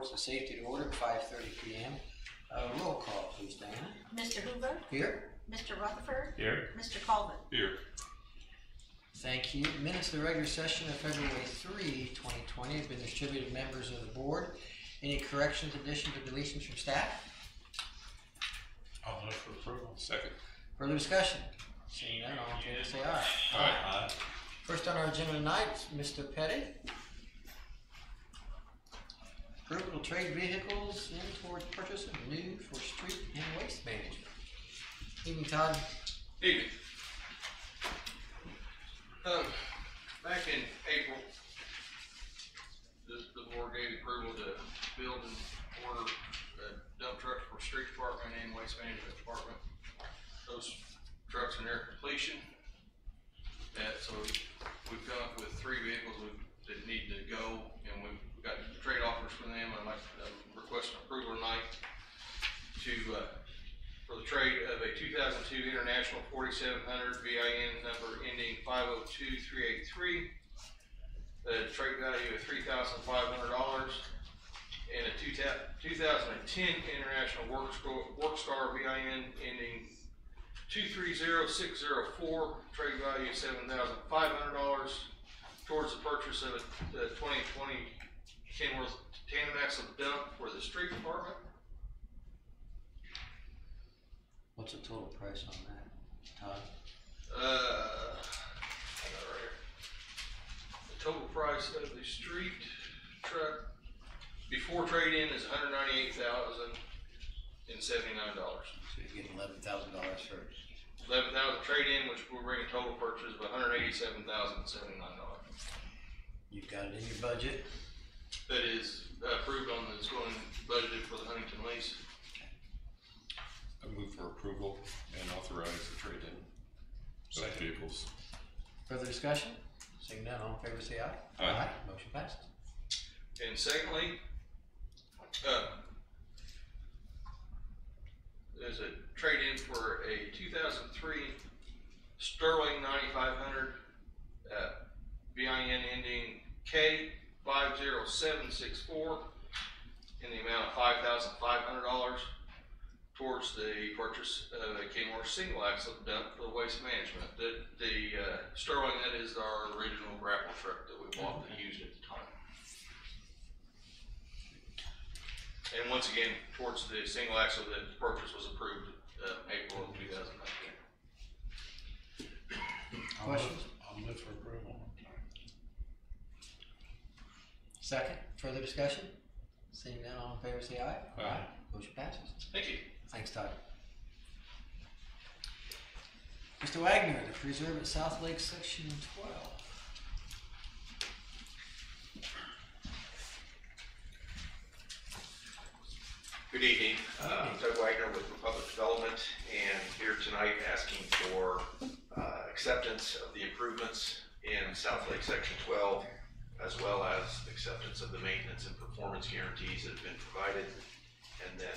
reports of safety to order at 5:30 p.m. Roll call, please, Diana. Mr. Hoover. Here. Mr. Rutherford. Here. Mr. Colvin. Here. Thank you. Minutes of the regular session of February 3, 2020 have been distributed to members of the board. Any corrections, additions, or deletions from staff? I'll move for approval. Second. Further discussion? Seeing none, all in favor say aye. Aye. First on our agenda tonight is Mr. Petty. Approval to trade vehicles in towards purchase of new for street and waste management. Evening, Todd. Evening. Back in April, the board gave approval to build and order dump trucks for street department and waste management department. Those trucks are near completion. So we've come up with 3 vehicles that need to go, and we've got trade offers for them. I'd like to request an approval tonight for the trade of a 2002 International 4700 VIN number ending 502383, the trade value of $3,500, and a 2010 International Workstar VIN ending 230604, trade value of $7,500, towards the purchase of the 2020 Kenworth tandem axle dump for the street department. What's the total price on that, Todd? I got it right here. The total price of the street truck before trade-in is $198,079. So you're getting $11,000 for $11,000 trade-in, which will bring a total purchase of $187,079. You've got it in your budget. That is approved on the going budgeted for the Huntington lease. I move for approval and authorize the trade-in of vehicles. Further discussion? Seeing none, all in favor say aye. Aye. Motion passes. And secondly, there's a trade-in for a 2003 Sterling 9500 VIN ending K50764 in the amount of $5,500 towards the purchase of a Kenworth single axle dump for the waste management. The Sterling, that is our original grapple truck that we bought and used at the time. And once again, towards the single axle, the purchase was approved April of 2019. Questions? I'll move for approval. Second, further discussion? Seeing none, all in favor say aye. Aye. Motion passes. Thank you. Thanks, Todd. Mr. Wagner, the Preserve at South Lake, Section 12. Good evening. Doug Wagner with Republic Development, and here tonight asking for acceptance of the improvements in South Lake Section 12, as well as acceptance of the maintenance and performance guarantees that have been provided, and then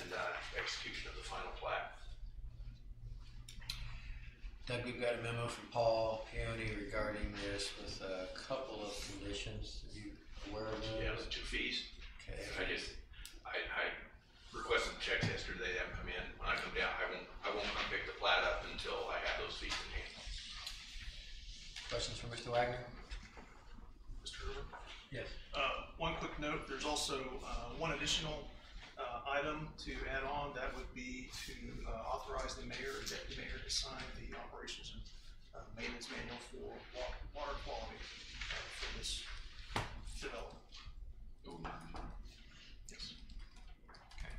execution of the final plat. Doug, we've got a memo from Paul Peony regarding this with a couple of conditions. Are you aware of those? Yeah, the 2 fees. Okay. I requested the checks yesterday. They haven't come in. When I come down, I won't come pick the plat up until I have those fees in hand. Questions for Mr. Wagner? Mr. Hoover? Yes. One quick note, there's also one additional item to add on. That would be to authorize the mayor or deputy mayor to sign the operations and maintenance manual for water quality for this development. Yes. Okay.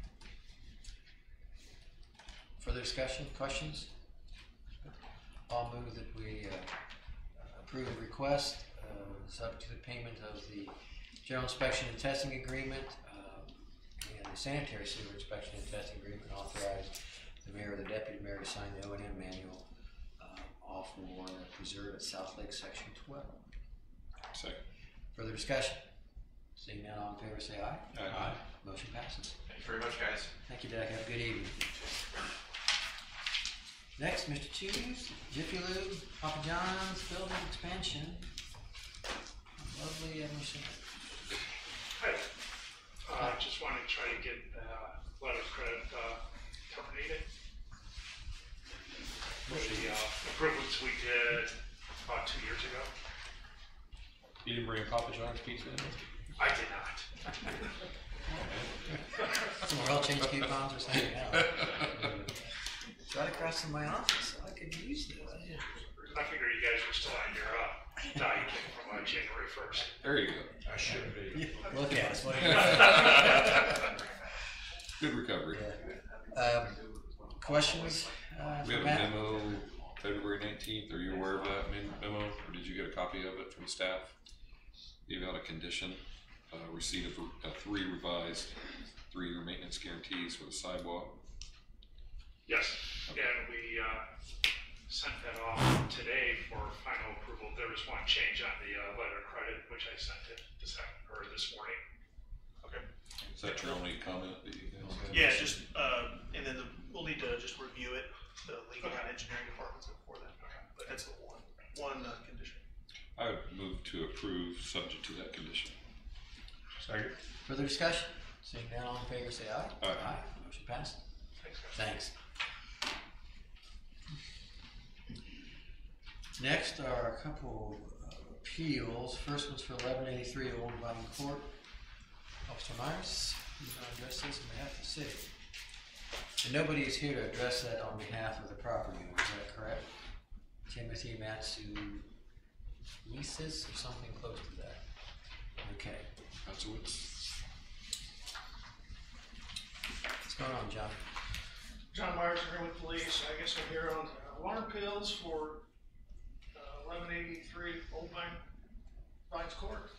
Further discussion, questions? I'll move that we approve the request subject to the payment of the general inspection and testing agreement and the sanitary sewer inspection and testing agreement, and authorize the mayor or the deputy mayor to sign the O&M manual off for Preserve at South Lake Section 12. Second. Further discussion? Seeing none, all in favor say aye. Aye. Motion passes. Thank you very much, guys. Thank you, Doug. Have a good evening. Next, Mr. Chews, Jiffy Lube, Papa John's building expansion. Lovely Emerson. Hi. I just want to try to get, letter of credit, terminated. For the, improvements we did about 2 years ago. You didn't bring a Papa John's pizza in? I did not. Some oil change coupons or something? Right across from my office, I could use this. Yeah. I figured you guys were still on your, value kick from, January 1st. There you go. I should be. Look at us. Good recovery. Yeah. Questions We for have a Matt? memo, February 19th. Are you aware of that memo, or did you get a copy of it from staff? Gave out a condition, receipt of 3 revised 3-year maintenance guarantees for the sidewalk. Yes, and we, sent that off today for final approval. There was one change on the, letter of credit, which I sent it this morning. Okay. Is that your only comment that you guys have? Yeah, just, and then we'll need to just review it, the legal and engineering departments before that. But that's the one condition. I would move to approve, subject to that condition. Second. Further discussion? Seeing none, all in favor, say aye. Aye. Motion passed. Thanks, guys. Thanks. Next are a couple of appeals. First one's for 1183 Old Vine Court. Officer Myers, who's going to address this on behalf of the city. And nobody is here to address that on behalf of the property owner, is that correct? Timothy Matsulisis or something close to that. Okay. That's what's. What's going on, John? John Myers here with police. I guess I'm here on alarm pills for 1183 Old Vines Court.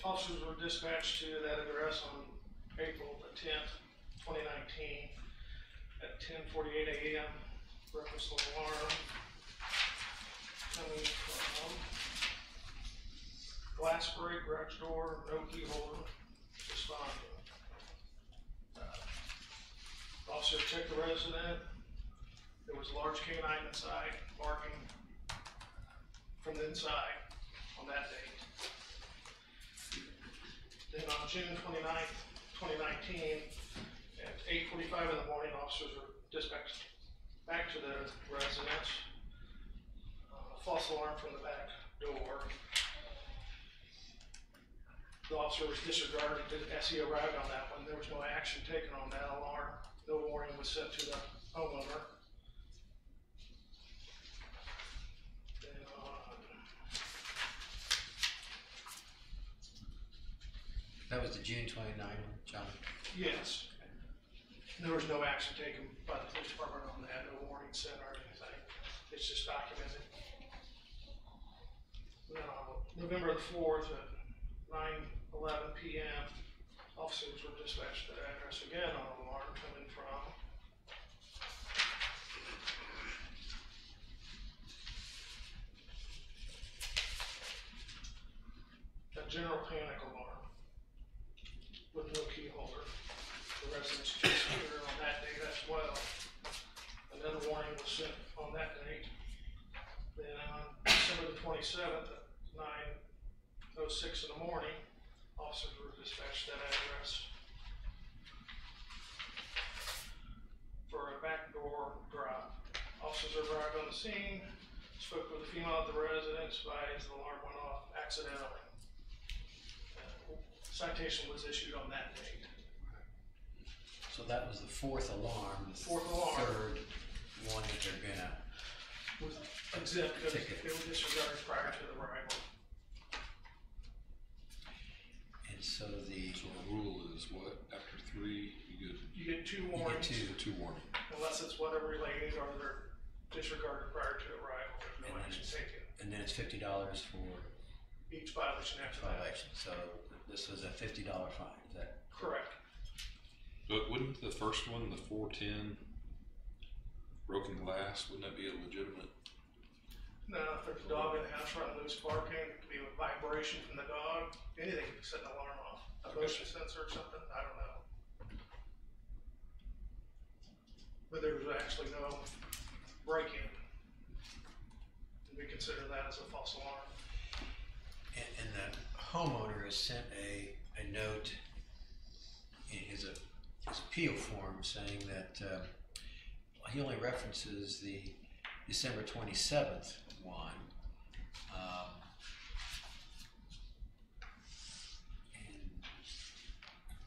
Officers were dispatched to that address on April the 10th, 2019 at 10:48 a.m. Breakfast alarm coming from glass break, garage door, no key holder, responding. Officer checked the resident. There was a large canine inside, barking from the inside on that date. Then on June 29th, 2019, at 8:45 in the morning, officers were dispatched back to the residence. A false alarm from the back door. The officer was disregarded as he arrived on that one. There was no action taken on that alarm. No warning was sent to the homeowner. Then That was the June 29 one, John. yes, there was no action taken by the police department on that. No warning sent or anything. It's just documented. November the 4th at 9:11 p.m. Officers were dispatched to that address again on an alarm coming from a general panic alarm with no key holder. The residents just here on that date as well. Another warning was sent on that date. Then on December the 27th at 9:06 in the morning, officers were dispatched to that address for a backdoor drop. Officers arrived on the scene, spoke with a female at the residence, advised the alarm went off accidentally. Citation was issued on that date. So that was the 4th alarm. The Fourth alarm. 3rd one that they're gonna. Was exempt because Ticket. it was disregarded prior to the arrival. And so So the rule is what? After 3, You get two you get warnings, 2. warning. unless it's weather related or they're disregarded prior to arrival. There's no And then action it's- taken. And then it's $50 for Each violation after that. violation. So this was a $50 fine. Is that Correct. But wouldn't the first one, the 410 broken glass, wouldn't that be a legitimate? No, if there's a dog in the house running loose barking, it could be a vibration from the dog, anything could set an alarm off. A motion sensor or something, I don't know. But there was actually no break-in. We consider that as a false alarm. and the homeowner has sent a a note in his appeal form saying that he only references the December 27th one. And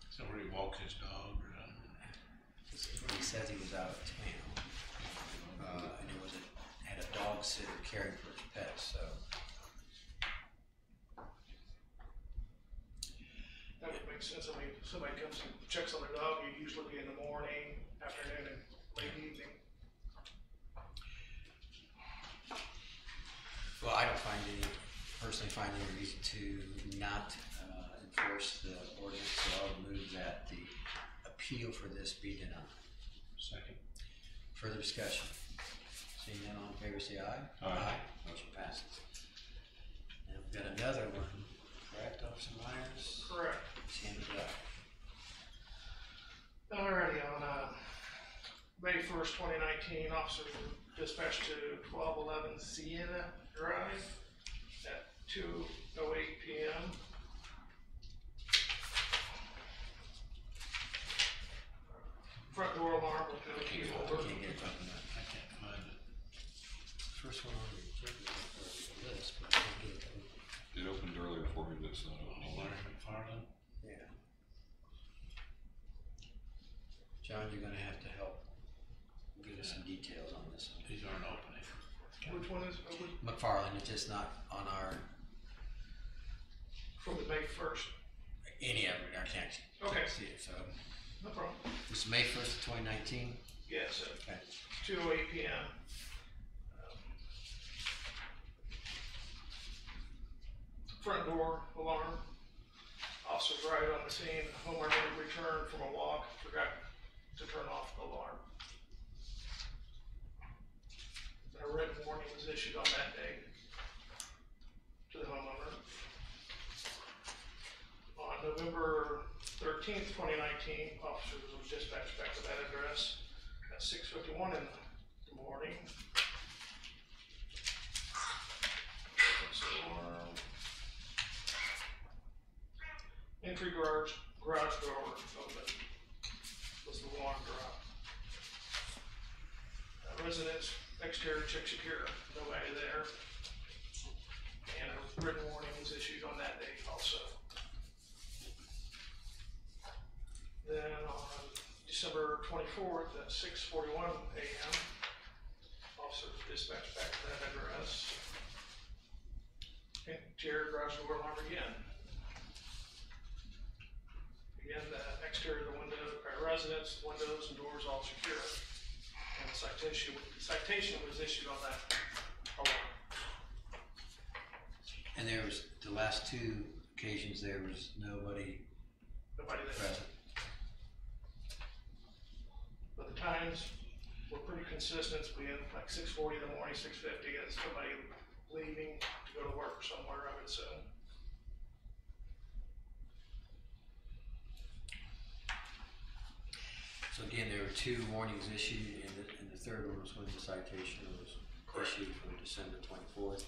So where he walks his dog or something? he says he was out of town. And it was had a dog sitter caring for his pet, so. That would make sense. I mean, if somebody comes and checks on their dog, you usually be in the morning, afternoon, and late evening. Well, I don't personally find any reason to not enforce the ordinance, so I'll move that the appeal for this be denied. Second. Further discussion? Seeing none, all in favor say aye. Aye. Motion passes. Now we've got another one, correct, Officer Myers? Correct. Hand it up. Alrighty, on May 1st, 2019, officers were dispatched to 1211 Sienna Drive at 2:08 p.m. Front door alarm with no key I holder. can't get it up enough. I can't find it. First one on the agenda or the list, but I can't get it open. It opened earlier for me, but it's not Oh, opening. Larry McFarland? Yeah. John, you're gonna have to help give us some details on this one. These aren't opening. Which one is, McFarland, it's just not on our, from the May 1st? any of it, I can't Okay. see it, so. No problem. This is May 1st, 2019. Yes, Okay. at 2:08 p.m. Front door alarm. Officers arrived on the scene. Homeowner returned from a walk, forgot to turn off the alarm. A written warning was issued on that day to the homeowner. On November 13th, 2019, officers were dispatched back to that address at 6:51 in the morning. Entry garage door open was the alarm drop. Residence exterior check secure, nobody there. And a written warning was issued on that date also. Then on December 24th at 6:41 a.m., officers dispatched back to that address. Interior garage door alarm again. Again, the exterior of the window, residence, windows and doors all secure. And the citation was issued on that alarm. And there was, the last two occasions, there was nobody Nobody there. present. But the times were pretty consistent, being like 6:40 in the morning, 6:50, and somebody leaving to go to work somewhere, I would assume. So again, there were two warnings issued, and the third one was when the citation was issued for December 24th.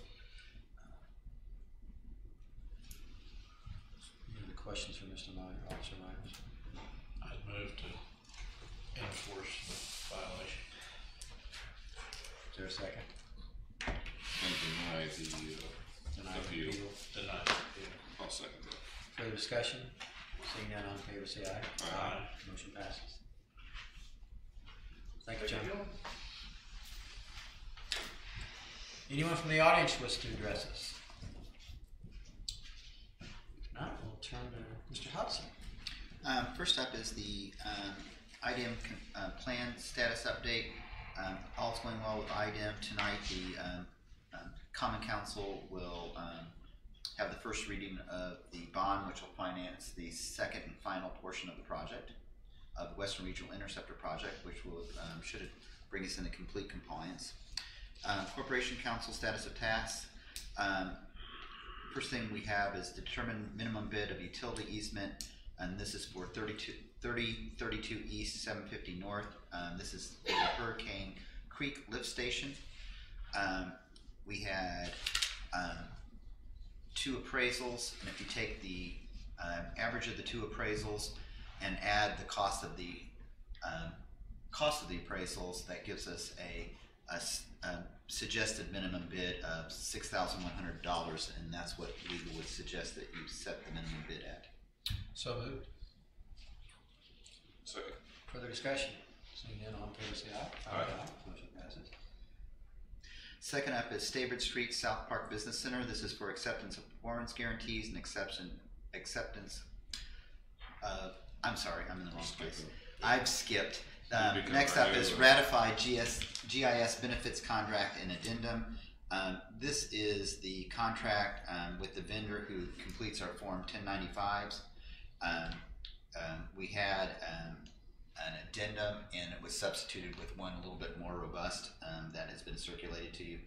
Any other questions for Mr. Myers, Officer Myers? I'd move to enforce the violation. Is there a second? And deny the Deny the appeal. appeal. Deny the appeal. I'll second that. Further discussion? Seeing none, all in favor say aye. Aye. Motion passes. Thank you, John. Anyone from the audience wish to address us? If not, we'll turn to Mr. Hudson. First up is the IDEM plan status update. All's going well with IDEM. Tonight, the Common Council will have the first reading of the bond, which will finance the second and final portion of the project, of the Western Regional Interceptor Project, which will should bring us into complete compliance. Corporation Council status of tasks. First thing we have is determine minimum bid of utility easement, and this is for 3032 East, 750 North. This is for the Hurricane Creek Lift Station. We had two appraisals, and if you take the average of the two appraisals and add the cost of the appraisals. That gives us a suggested minimum bid of $6,100, and that's what legal would suggest that you set the minimum bid at. So moved. Second. Further discussion? Seeing none, all in favor say aye. Aye. Motion passes. Second up is Staybridge Street South Park Business Center. This is for acceptance of performance guarantees and acceptance of, I'm sorry, I'm in the wrong place. I've skipped. Next up is ratify GIS benefits contract and addendum. This is the contract with the vendor who completes our Form 1095s. We had an addendum, and it was substituted with one a little bit more robust that has been circulated to you.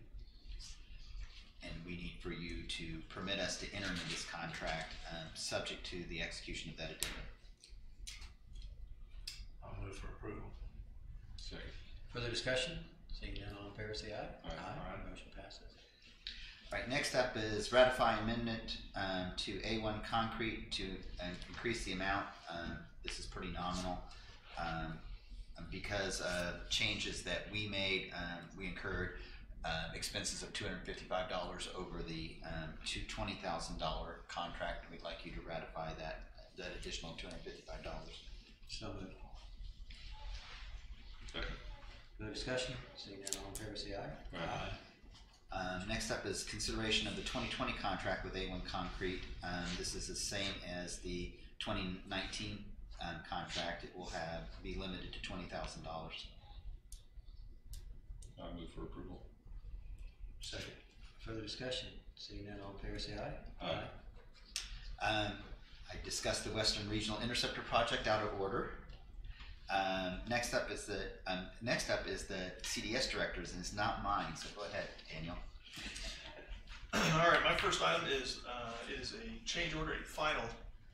And we need for you to permit us to enter into this contract subject to the execution of that addendum. I'll move for approval. Second. Further discussion? Seeing none, all in favor say aye. Aye. Motion passes. All right, next up is ratify amendment to A1 Concrete to increase the amount. This is pretty nominal. Because of changes that we made, we incurred expenses of $255 over the $20,000 contract. We'd like you to ratify that additional $255. So moved. Second. Further discussion? Seeing none, all in favor say aye. Next up is consideration of the 2020 contract with A1 Concrete. This is the same as the 2019 contract. It will be limited to $20,000. I move for approval. Second. Further discussion? Seeing none, all in favor say aye. Aye. I discussed the Western Regional Interceptor project out of order. Next up is the CDS directors, and it's not mine. So go ahead, Daniel. All right, my first item is a change order, a final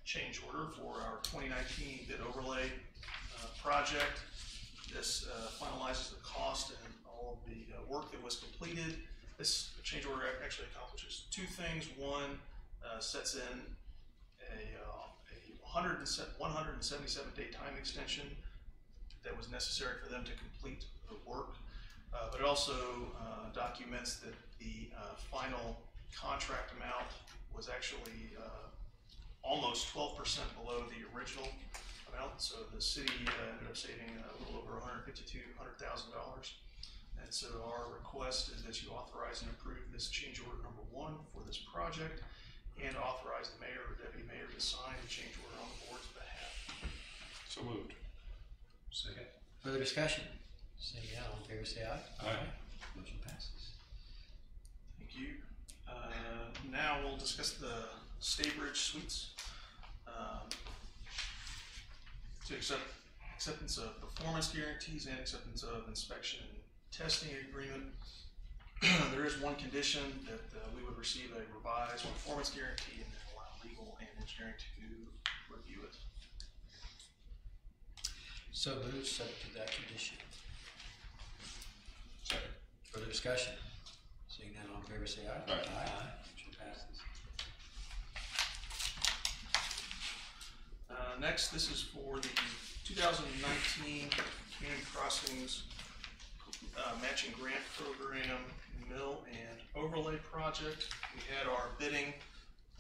change order for our 2019 bid overlay project. This finalizes the cost and all of the work that was completed. This change order actually accomplishes two things. One, sets in a 177-day time extension that was necessary for them to complete the work, but it also documents that the final contract amount was actually almost 12% below the original amount. So the city ended up saving a little over $100,000. And so our request is that you authorize and approve this change order number 1 for this project, and authorize the mayor or deputy mayor to sign the change order on the board's behalf. So moved. Second. Further discussion? Seeing none, all in favor say aye. Aye. Motion passes. Thank you. Now we'll discuss the Staybridge Suites. To acceptance of performance guarantees and acceptance of inspection and testing agreement. There is one condition that we would receive a revised performance guarantee and then allow legal and engineering to review it. So moved, subject to that condition. Second. Further discussion? Seeing none, all in favor say aye. Aye. Motion passes. Next, this is for the 2019 Community Crossings Matching Grant Program Mill and Overlay Project. We had our bidding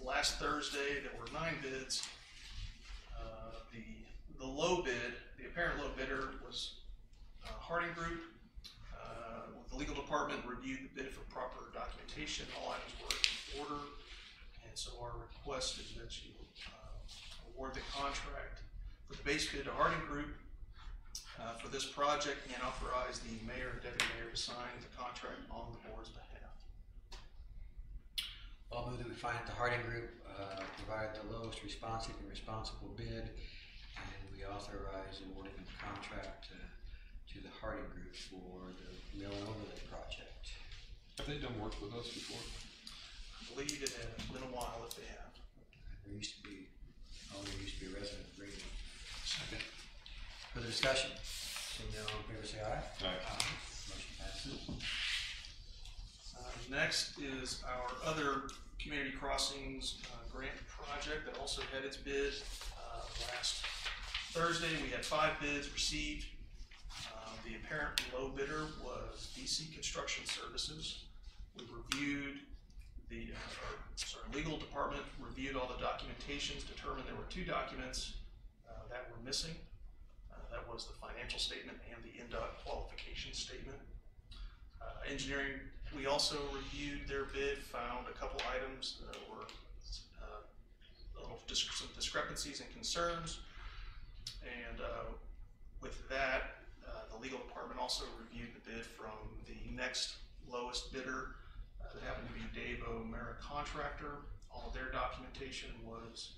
last Thursday. There were 9 bids. The low bid, the apparent low bidder was Harding Group. The legal department reviewed the bid for proper documentation. All items were in order. And so our request is that you award the contract for the base bid to Harding Group for this project, and authorize the mayor and deputy mayor to sign the contract on the board's behalf. I'll move that we find that the Harding Group provided the lowest responsive and responsible bid, and we authorize awarding the contract to the Harding Group for the mill and overlay project. Have they done work with us before? I believe it has been a while if they have. There used to be a resident of Greenville. Second. Further discussion? Seeing none, all in favor say aye. Aye. Motion passes. Next is our other community crossings grant project that also had its bid. Last Thursday, we had 5 bids received. The apparent low bidder was DC Construction Services. We reviewed legal department reviewed all the documentations, determined there were 2 documents that were missing. That was the financial statement and the NDOT qualification statement. Engineering, we also reviewed their bid, found a couple items that were some discrepancies and concerns. And with that, the legal department also reviewed the bid from the next lowest bidder. That happened to be Dave O'Mara Contractor. All of their documentation was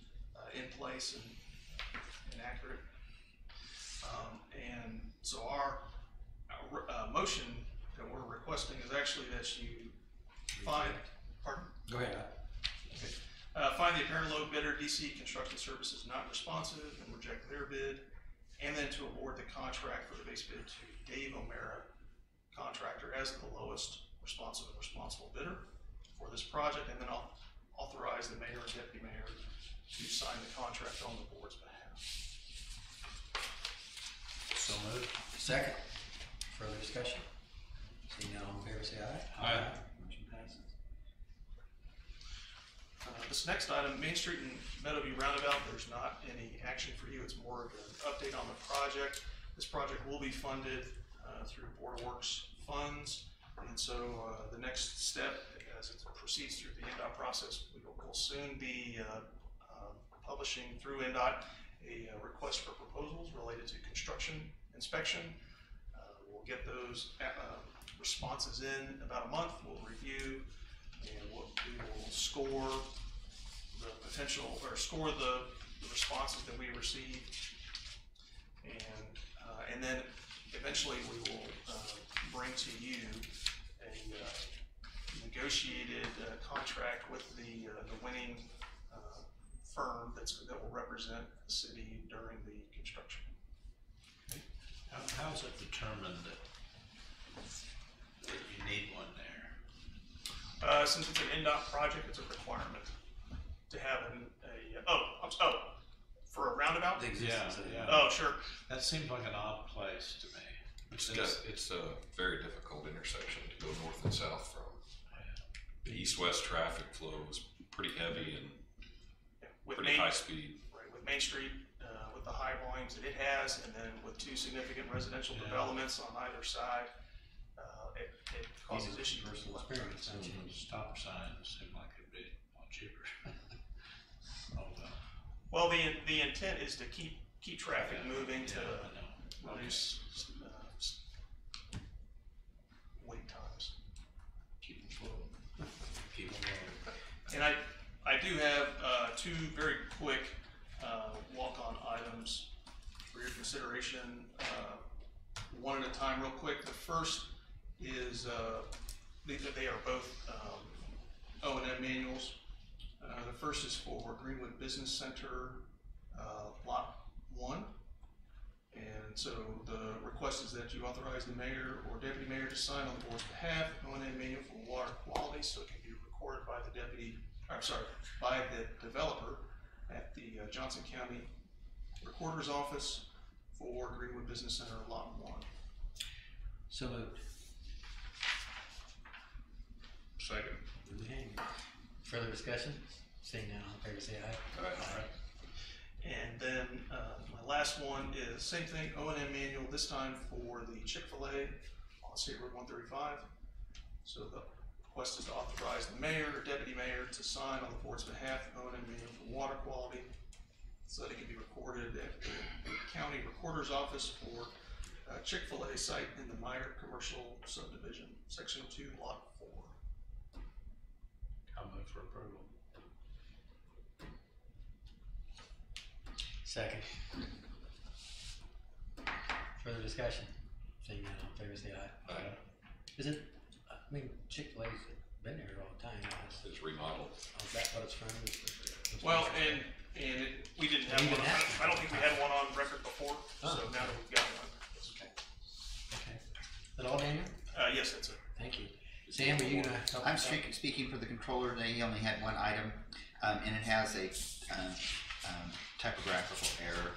in place and accurate. And so our motion that we're requesting is actually that you find, pardon? Go ahead. Okay. Find the apparent low bidder, DC Construction Services, not responsive, and reject their bid, and then to award the contract for the base bid to Dave O'Mara Contractor as the lowest responsive and responsible bidder for this project, and then I'll authorize the mayor and deputy mayor to sign the contract on the board's behalf. So moved. Second. Further discussion? Seeing none, all in favor say aye. Aye. Motion passes. This next item, Main Street and Meadowview Roundabout, there's not any action for you. It's more of an update on the project. This project will be funded through Board of Works funds. And so the next step, as it proceeds through the NDOT process, we will soon be publishing through NDOT a request for proposals related to construction inspection. We'll get those responses in about a month. We'll review, and we will score the potential, or score the responses that we receive, and then eventually we will bring to you a negotiated contract with the winning firm that will represent the city during the construction. How is it determined that you need one there? Since it's an NDOT project, it's a requirement to have for a roundabout? The existence of Yeah. Oh, sure. That seems like an odd place to me. It's a very difficult intersection to go north and south from. The east-west traffic flow is pretty heavy and With pretty high speed. Right, with Main Street, with the high volumes that it has, and then with 2 significant residential developments on either side, it causes issues. Personal experience. Some of those stop signs seem like it'd be a lot cheaper. Well, the intent is to keep traffic moving to I know. reduce wait times. Keep them flowing. Keep them rolling. And I do have 2 very quick walk-on items for your consideration, one at a time real quick. The first is, they are both O&M manuals. The first is for Greenwood Business Center, Lot 1. And so the request is that you authorize the mayor or deputy mayor to sign on the board's behalf O&M manual for water quality, so it can be recorded by by the developer at the Johnson County Recorder's Office for Greenwood Business Center, Lot 1. So moved. Second. Okay. Further discussion? Seeing none, all in favor say aye. Aye. And then my last one is same thing, O&M manual, this time for the Chick-fil-A on State Road 135. So the request is to authorize the mayor or deputy mayor to sign on the board's behalf O&M manual for water quality, so that it can be recorded at the county recorder's office for Chick-fil-A site in the Meyer Commercial Subdivision, Section 2, Lot 4. I'll move for approval. Second. Further discussion? Seeing none, all in favor say aye. Aye. Is it, I mean, Chick-fil-A's been there all the time, yes. It's remodeled. Oh, is that what it's from? Well, and we didn't have We one, didn't have I don't think we had one on record before, so Oh. now that we've got one. Okay. Okay. Is that all, Daniel? Yes, that's it. Thank you. Sam, are you gonna help? I'm us out? speaking for the controller today. He only had one item. and it has a typographical error.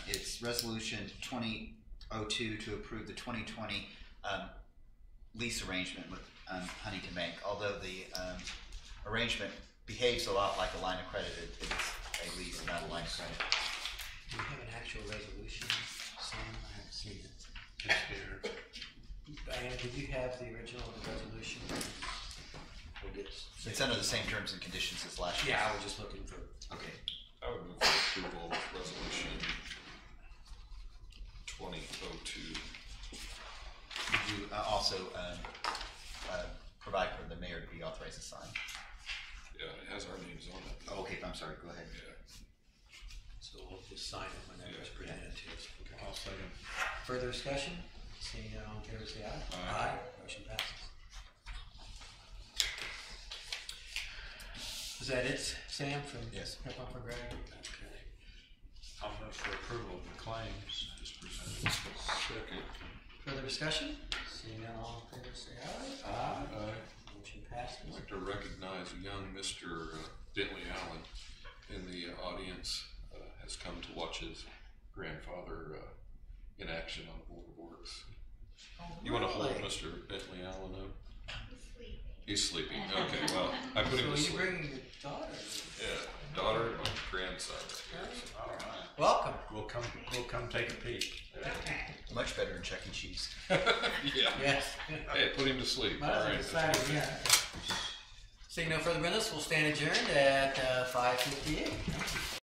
It's resolution 2002 to approve the 2020 lease arrangement with Huntington Bank. Although the arrangement behaves a lot like a line of credit, it is a lease, not a line of credit. Do we have an actual resolution, Sam? I haven't seen it. Just here. Diana, did you have the original resolution? We'll get. It's under the same terms and conditions as last year. Yeah, I was just looking for. Okay. I would move for approval of resolution 2002. Would you also provide for the mayor to be authorized to sign? Yeah, it has our names on it. Oh, okay, I'm sorry, go ahead. Yeah. So we'll just sign it whenever it's presented to us. Okay. I'll second. Further discussion? Seeing none, all in favor, say aye. Aye. Motion passes. Is that it, Sam, from? Yes. Prep on for Greg? Okay. I'll move for approval of the claims as presented. Second. Further discussion? Seeing none, all in favor, say aye. Aye. Motion I'd passes. like to recognize young Mr. Bentley Allen in the audience, has come to watch his grandfather in action on the Board of Works. You want to hold Really? Mr. Bentley Allen up? He's sleeping. Okay, well, I put him to So you sleep. bringing your daughter? Yeah, daughter and grandson. All right. Welcome. We'll come take a peek. Much better than Chuck E. Cheese. Yeah. Yes. Hey, put him to sleep. Might All as well right. decide, yeah. Seeing no further business, we'll stand adjourned at 5:58.